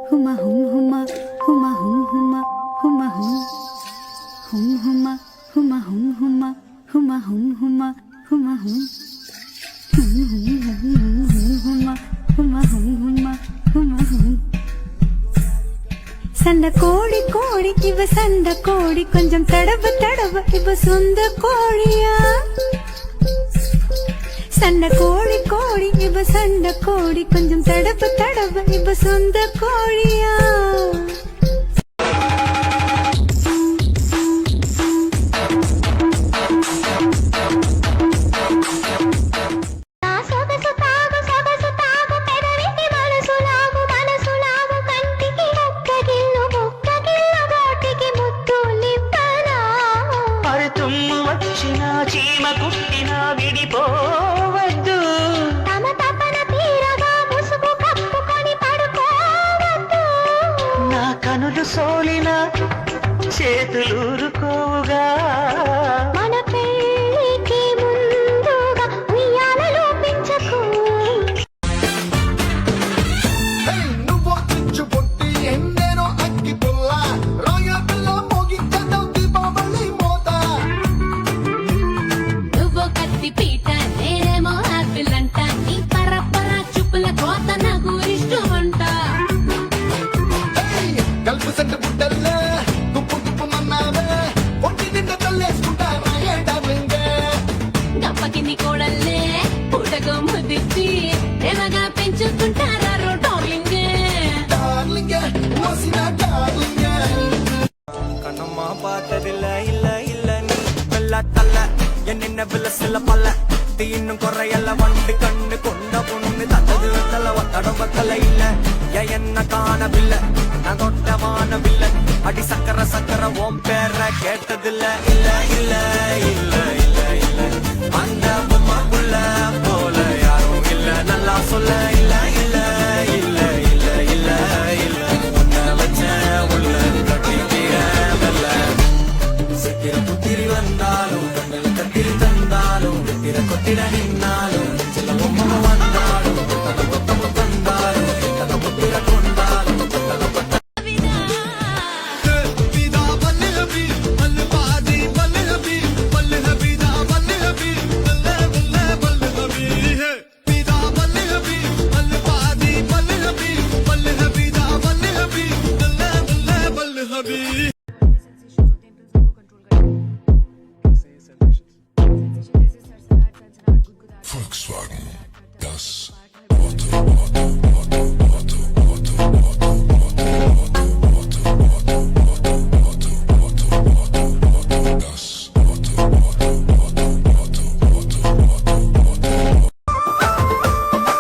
హుమ హుమ హుమ హుమ హుమ హుమ హుమ హుమ హుమ హుమ హుమ హుమ హుమ హుమ హుమ சண்ட கோழி கோழி இவ சண்ட கோழி கொஞ்சம் தடவ தடவ இவ சொந்த கோழியா சண்ட கோழி கோழி இவ சண்ட கோழி கொஞ்சம் தடவ தடவ இவ சொந்த கோழியா చీమ కుట్టిన విడిపోవద్దు తమ తపన తీరగా ముసుగు కప్పుకొని పడుకోవద్దు నా కనులు సోలిన చేతులూరుకోవుగా మన పెళ్ళికి ముందుగా ఉయ్యాలలో పెంచకు నువ్వు చిచ్చు పొట్టి ఎన్నేనో అగ్గి పుల్ల రాయ పిల్ల మోగించడం దీపావళి మోత నువ్వు కత్తి పీట నేనేమో ఆపిల్ అంట నీ పరపర చూపుల కోత నాకు ఇష్టం అంట కలుపు సెంటు బుట్టల్లే గుప్పు గుప్పు మన్నావే ఒంటి నిండా తల్లేసుకుంటా రాయేటవింగే గప్పకి నీ కోడల్లే పుటకు ముదిచ్చి ప్రేమగా పెంచుకుంటారా డార్లింగ్ డార్లింగే మోసిన డార్లింగే கண்ணம்மா பார்த்ததில்ல இல்ல இல்ல நீ வெள்ள தள்ள என்ன வில்ல சில பல்ல இன்னும் குறையல்ல வண்டு கண்ணு கொண்ட பொண்ணு தந்தது வெத்தல ஒத்தடம் வெத்தல இல்ல என்ன காணவில்ல நான் தொட்ட வானவில்ல அடி சக்கர சக்கர ஓம் பேர கேட்டதில்ல இல்ல இல்ல இல்ல இல்ல இல்ல அந்த பொம்மாக்குள்ள போல யாரும் இல்ல நல்லா சொல்ல இல்ல இல்ல இல்ல இல்ல இல்ல இல்ல உன்னை வச்ச உள்ள கட்டிக்கிற வெல்ல சித்திர புத்திரி வந்தாலும் கண்ணில் கத்திரி தந்தாலும் திர கொத்திட நின்னாலும் சில பொம்மை வந்தாலும் கொத்தம தந்தாலும் தன புத்திர கொண்டாலும் விதா வல்ல ஹபி வல்ல பாதி வல்ல ஹபி வல்ல ஹபிதா வல்ல ஹபி வல்ல வல்ல வல்ல ஹபி விதா வல்ல ஹபி வல்ல பாதி வல்ல ஹபி வல்ல ஹபிதா வல்ல ஹபி வல்ல வல்ல வல்ல ஹபி Volkswagen, das Auto, Auto, Auto, Auto, Auto, Auto, Auto, Auto, Auto, Auto, das Auto, Auto, Auto, Auto, Auto, Auto.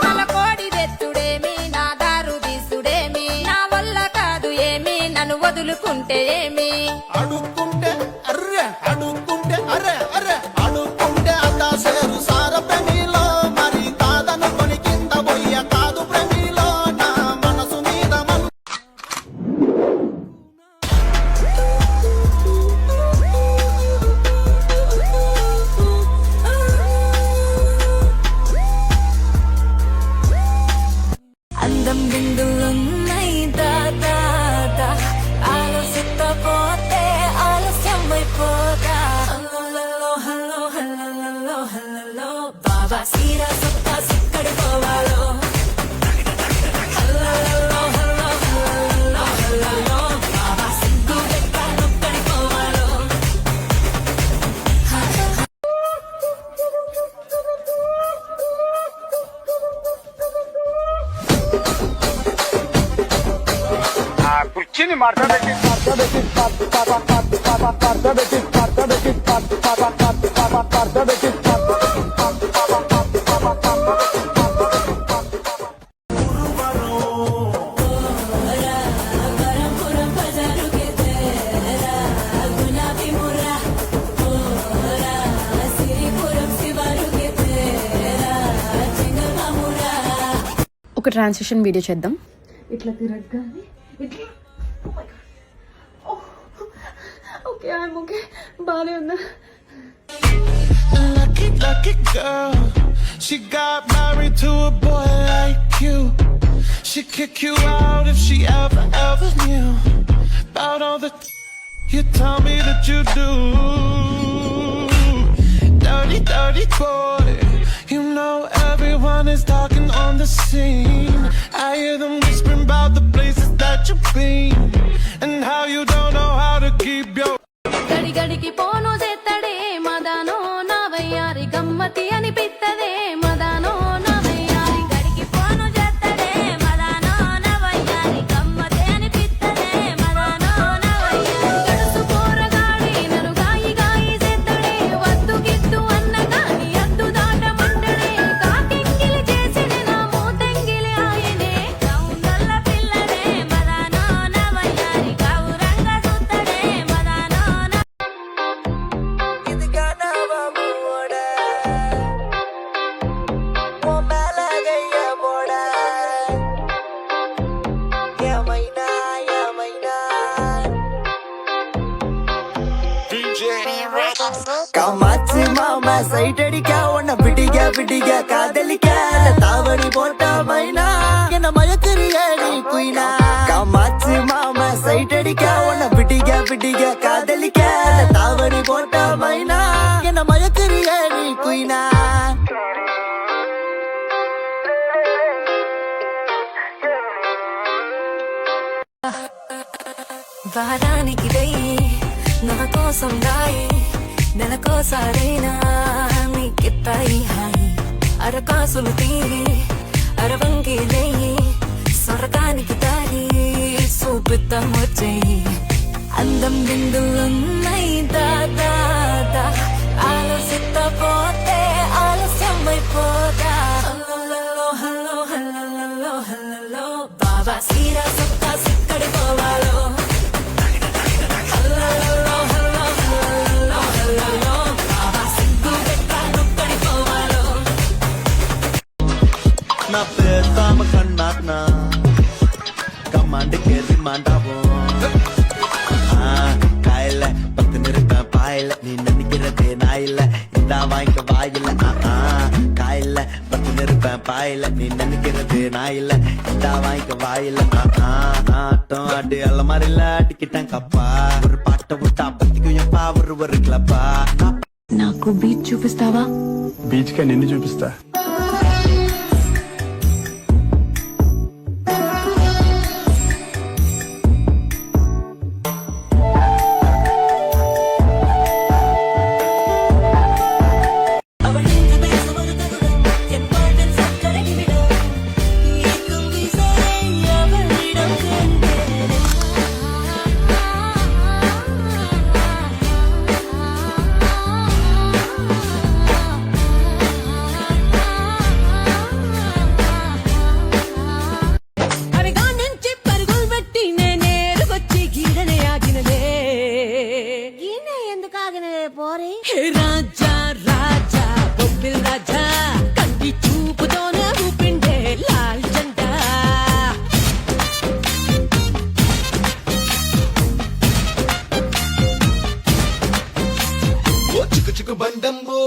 నల కోడి తెచ్చుడేమి నా దారు తీసుడేమి నా వల్ల కాదు ఏమి నన్ను వదులుకుంటే ఏమి అడుక్కుంటే అర్రె అడుక్కుంటే అర్రె అర్రె అడుక్కుంటే అదా సేరు సార ప్రేమిలో మరి కాదనుకొని కింద పోయ్య కాదు ప్రేమిలో నా మనసు మీద అందం బిందులున్నాయి దాదా ఆలోచిస్తపోతే ఆలస్యమైపోతా హలో హలో హలో హలో బాబా సీరా సత్తా సిక్కడి పోవాలో హలో హలో హలో హలో బాబా సిగ్గు పెట్టానొక్కడి పోవాలో కుర్చీని మార్చబెట్టి పురం బజారుకి తేరా గులాబీ మురా ఓరా సిరిపురం శివారుకి తేరా చింగమామురా ఒక ట్రాన్సిషన్ వీడియో చేద్దాం. ఇట్లా తిరగగానే ఇట్లా ఓకే ఐఎమ్ ఓకే బాగానే ఉన్నా. Lucky girl, she got married to a boy like you. She'd kick you out if she ever knew about all the you tell me that you do. Dirty, dirty boy. You know everyone is talking on the scene. I hear them whispering about the places that you've been and how you don't know how to keep your గడి గడికి పోను చేత్తడే మదానో నా వయ్యారి గమ్మతి అనిపిత్తదే మదానో నా వయ్యారి గడికి పోను చేత్తడే మదానో నా వయ్యారి గమ్మతి అనిపిత్తదే మదానో నా వయ్యారి గడుసు పోరగాడి నన్ను గాయి గాయి చేత్తడే వద్దు గిద్దు అన్న గాని అద్దు దాటమంటడే కాకింగిలి చేసిన నా మూతంగిలి ఆయనే కౌందల్ల పిల్లడే మదానో నా వయ్యారి గౌరంగా చూత్తడే మదానో నా காமாச்சு மாமா சைட் அடிக்க உன்னை பிடிக்க காதலிக்க தாவணி போட்ட மைனா என்ன மயக்கறிய நீ குயினா காமாச்சு மாமா சைட் அடிக்க உன்னை பிடிக்க காதலிக்க தாவணி போட்ட மைனா என்ன மயக்கறிய நீ குயினா వారానికి వెయ్యి నా కోసం రాయి నెలకోసారైనా నీకిత్తాయి హాయి అరకాసులు తీరి అరవంగి లేయి స్వర్గానికి దారి చూపిద్దాం వచ్చేయి అందం బిందులున్నాయి దాదా ఆలోచిస్తా పోతే ఆలస్యమైపోతా హలో హలో హలో హలో బాబా సీరా సత్తా సిక్కడి పోవాలో నా பேசாம கண்ணாட்னா கமாண்டு கேரி மாண்டாவும் காயில பத்து நிறுப்பேன் பாயில நீ நினைக்கிறதே நாயில இதா வாங்கிக்க வாயில காயில பத்து நிறுப்பேன் பாயில நீ நினைக்கிறதே நாயில இதா வாங்கிக்க வாயில ஆட்டம் ஆட்டு அல்ல மாதிரில அடிக்கிட்டேன் கப்பா ஒரு பாட்டை விட்டா பத்திக்கும் எப்பா ஒரு கிளப்பா నాకు బీచ్ చూపిస్తావా? బీచ్ కే నిన్ను చూపిస్తా. రాజా రాజా బొబ్బిల్ రాజా కంటి చూపుతోనే ఊపిండే లాల్ జెండా చిక్కు చిక్కు బండంబో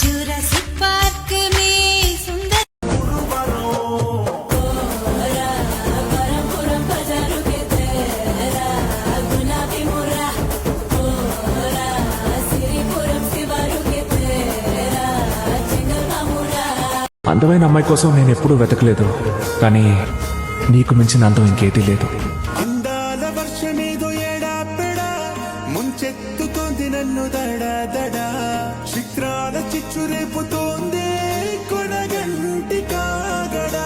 జురాసిక్ పార్క్ మే సుందర్ పరంపురం బజారు కే తేరా గులాబీ ముర్రా ఓరా సిరిపురం శివారు కే తేరా చింగల్ మామురా అందమైన అమ్మాయి కోసం నేను ఎప్పుడూ వెతకలేదు, కానీ నీకు మించిన అందం ఇంకేదీ లేదు. అందాల వర్షమేదో ఏడాపెడా ముంచెత్తుతోంది నన్ను దడా చిత్రాల చిచ్చు రేపుతోంది కొనగంటి కాగడా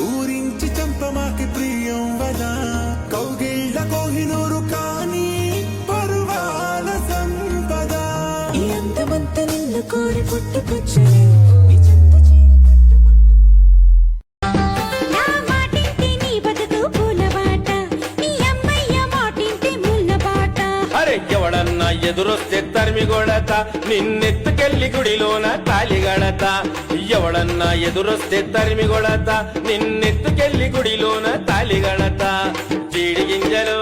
ఊరించి చంపమాకి ప్రియం వదా కౌగిళ్ళ కోహినూరు కానీ పరువాల సంపద ఎంతమంత నిన్ను కోరి పుట్టుకొచ్చు ఎవడన్నా ఎదురొస్తే తరిమి కొడత నిన్నెత్తుకెళ్ళి గుడిలోన తాలిగడత ఎవడన్నా ఎదురొస్తే తరిమి కొడత నిన్నెత్తుకెళ్ళి గుడిలోన తాలిగడత జీడి గింజలు